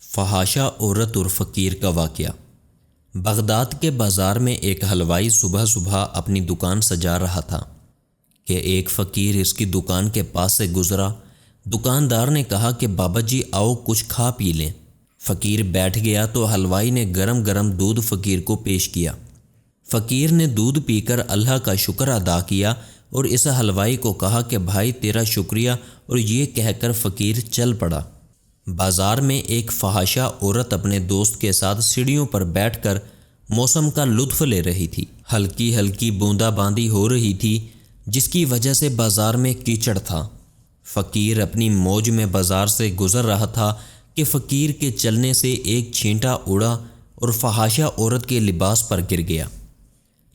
فحاشہ عورت اور فقیر کا واقعہ۔ بغداد کے بازار میں ایک حلوائی صبح صبح اپنی دکان سجا رہا تھا کہ ایک فقیر اس کی دکان کے پاس سے گزرا۔ دکاندار نے کہا کہ بابا جی آؤ کچھ کھا پی لیں۔ فقیر بیٹھ گیا تو حلوائی نے گرم گرم دودھ فقیر کو پیش کیا۔ فقیر نے دودھ پی کر اللہ کا شکر ادا کیا اور اس حلوائی کو کہا کہ بھائی تیرا شکریہ، اور یہ کہہ کر فقیر چل پڑا۔ بازار میں ایک فحاشہ عورت اپنے دوست کے ساتھ سیڑھیوں پر بیٹھ کر موسم کا لطف لے رہی تھی۔ ہلکی ہلکی بوندا باندی ہو رہی تھی جس کی وجہ سے بازار میں کیچڑ تھا۔ فقیر اپنی موج میں بازار سے گزر رہا تھا کہ فقیر کے چلنے سے ایک چھینٹا اڑا اور فحاشہ عورت کے لباس پر گر گیا۔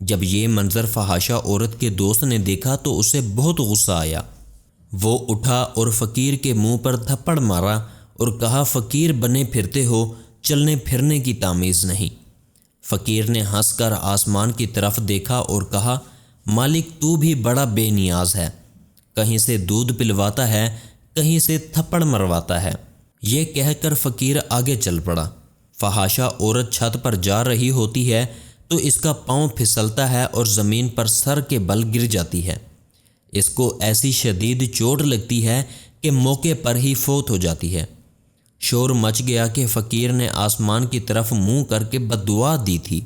جب یہ منظر فحاشہ عورت کے دوست نے دیکھا تو اسے بہت غصہ آیا۔ وہ اٹھا اور فقیر کے منہ پر تھپڑ مارا اور کہا فقیر بنے پھرتے ہو، چلنے پھرنے کی تمیز نہیں۔ فقیر نے ہنس کر آسمان کی طرف دیکھا اور کہا مالک تو بھی بڑا بے نیاز ہے، کہیں سے دودھ پلواتا ہے، کہیں سے تھپڑ مرواتا ہے۔ یہ کہہ کر فقیر آگے چل پڑا۔ فحاشہ عورت چھت پر جا رہی ہوتی ہے تو اس کا پاؤں پھسلتا ہے اور زمین پر سر کے بل گر جاتی ہے۔ اس کو ایسی شدید چوٹ لگتی ہے کہ موقع پر ہی فوت ہو جاتی ہے۔ شور مچ گیا کہ فقیر نے آسمان کی طرف منہ کر کے بد دعا دی تھی،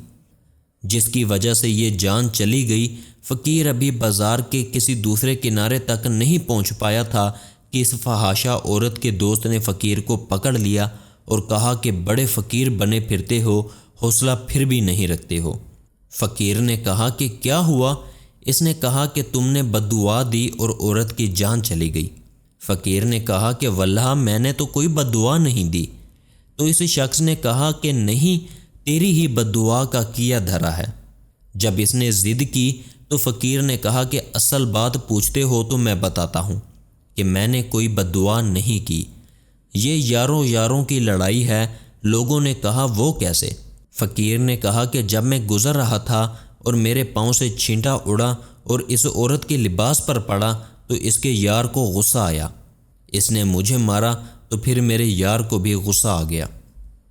جس کی وجہ سے یہ جان چلی گئی۔ فقیر ابھی بازار کے کسی دوسرے کنارے تک نہیں پہنچ پایا تھا کہ اس فحاشہ عورت کے دوست نے فقیر کو پکڑ لیا اور کہا کہ بڑے فقیر بنے پھرتے ہو، حوصلہ پھر بھی نہیں رکھتے ہو۔ فقیر نے کہا کہ کیا ہوا؟ اس نے کہا کہ تم نے بد دعا دی اور عورت کی جان چلی گئی۔ فقیر نے کہا کہ واللہ میں نے تو کوئی بد دعا نہیں دی۔ تو اس شخص نے کہا کہ نہیں، تیری ہی بد دعا کا کیا دھرا ہے۔ جب اس نے ضد کی تو فقیر نے کہا کہ اصل بات پوچھتے ہو تو میں بتاتا ہوں کہ میں نے کوئی بد دعا نہیں کی، یہ یاروں یاروں کی لڑائی ہے۔ لوگوں نے کہا وہ کیسے؟ فقیر نے کہا کہ جب میں گزر رہا تھا اور میرے پاؤں سے چھینٹا اڑا اور اس عورت کے لباس پر پڑا تو اس کے یار کو غصہ آیا، اس نے مجھے مارا تو پھر میرے یار کو بھی غصہ آ گیا۔